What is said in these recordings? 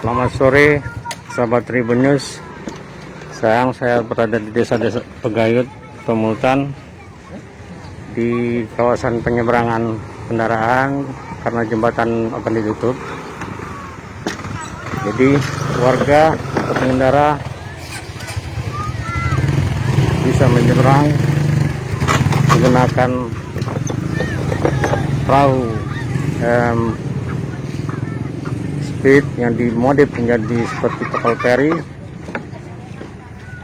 Selamat sore sahabat Tribun News. Saya berada di desa-desa Pegayut, Pemultan, di kawasan penyeberangan kendaraan karena jembatan akan ditutup. Jadi warga atau pengendara bisa menyeberang menggunakan perahu speed yang dimodif menjadi seperti kapal feri.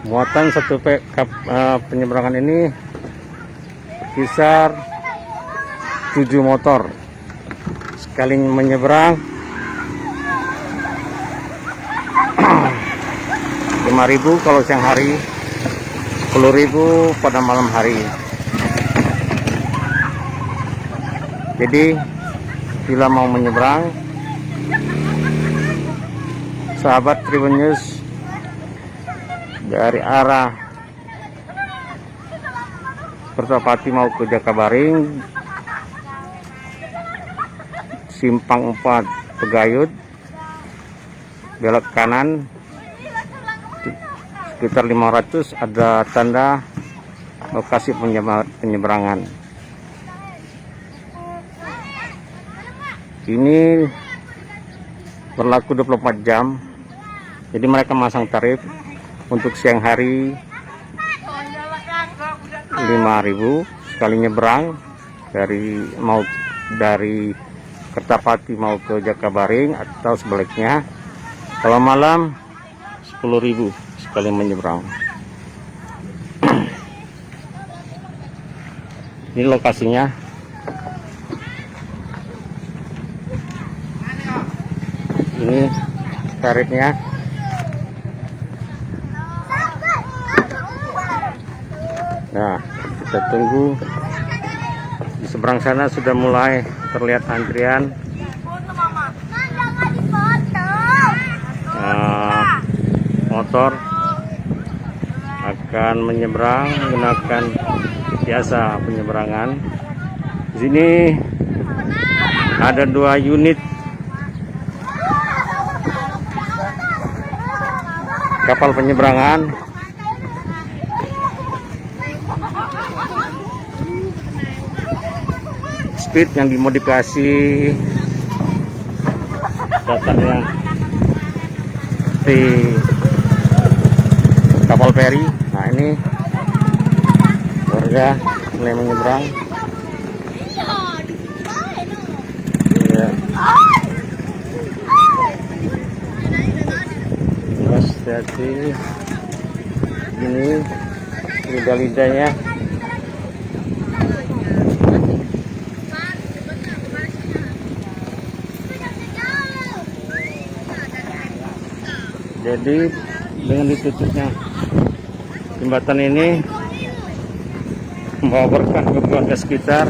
Muatan satu penyeberangan ini kisar 7 motor. Sekali menyeberang 5.000 kalau siang hari, 10.000 pada malam hari. Jadi bila mau menyeberang, sahabat Tribun News, dari arah Kertapati mau ke Jakabaring, simpang 4 Pegayut, belok kanan sekitar 500 ada tanda lokasi penyeberangan. Ini berlaku 24 jam. Jadi mereka masang tarif untuk siang hari 5.000 sekali nyebrang dari Kertapati mau ke Jakabaring atau sebaliknya. Kalau malam 10.000 sekali menyeberang. Ini lokasinya. Ini tarifnya. Nah, kita tunggu. Di seberang sana sudah mulai terlihat antrian. Motor akan menyeberang menggunakan jasa penyeberangan. Di sini ada 2 unit kapal penyeberangan. Speed yang dimodifikasi dasarnya di kapal feri. Nah, ini warga mulai menyeberang. Ya. Hati-hati, ini lidah-lidahnya. Jadi dengan ditutupnya jembatan ini membawa berkah bagi warga sekitar.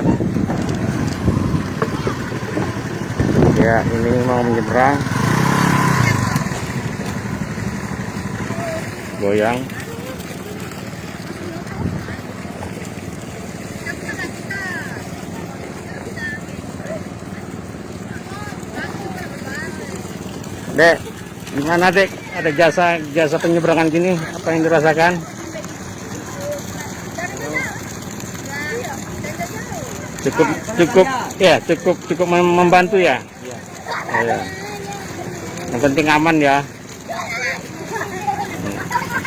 Ya, ini mau menyeberang, goyang. Dek, gimana Dek? Ada jasa penyeberangan gini, apa yang dirasakan? Cukup membantu ya. Ya. Yang penting aman ya.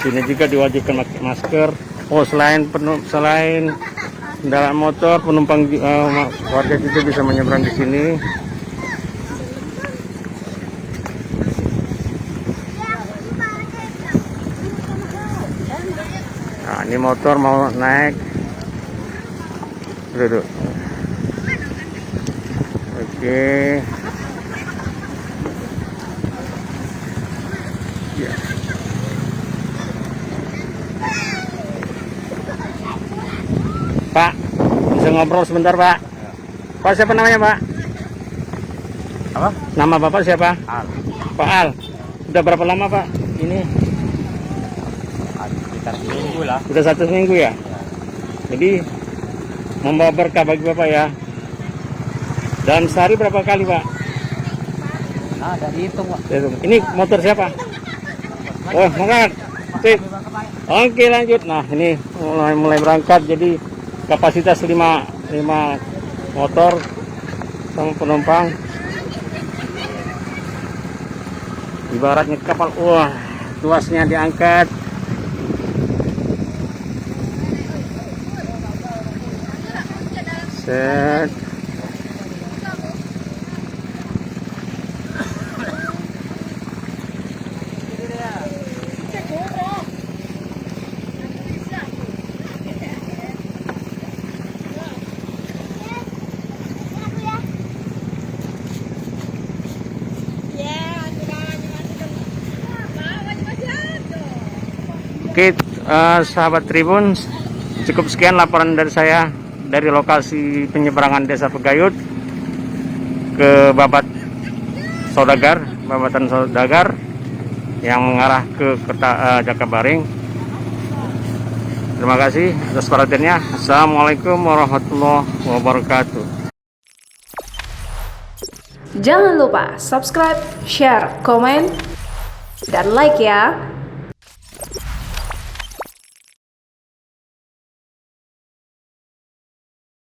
Sini juga diwajibkan pakai masker. Oh, selain kendaraan motor, penumpang warga juga bisa menyeberang di sini. Nah, ini motor mau naik. Duduk. Oke. Ya. Pak, bisa ngobrol sebentar, Pak? Pak, siapa namanya, Pak? Apa? Nama Bapak siapa? Al. Pak Al. Sudah berapa lama, Pak? Ini sekitar seminggu lah. Sudah 1 minggu ya. Jadi membawa berkah bagi Bapak ya. Dan sehari berapa kali Pak? Nah, dari itu Pak. Ini motor siapa? Oh, mangkat. Sip. Oke lanjut. Nah ini mulai berangkat. Jadi kapasitas 5 motor sama penumpang. Ibaratnya kapal. Wah, tuasnya diangkat. Set. Oke, sahabat Tribun, cukup sekian laporan dari saya dari lokasi penyeberangan Desa Pegayut ke Babatan Saudagar yang mengarah ke Kota Jakabaring. Terima kasih atas perhatiannya. Assalamualaikum warahmatullahi wabarakatuh. Jangan lupa subscribe, share, komen, dan like ya.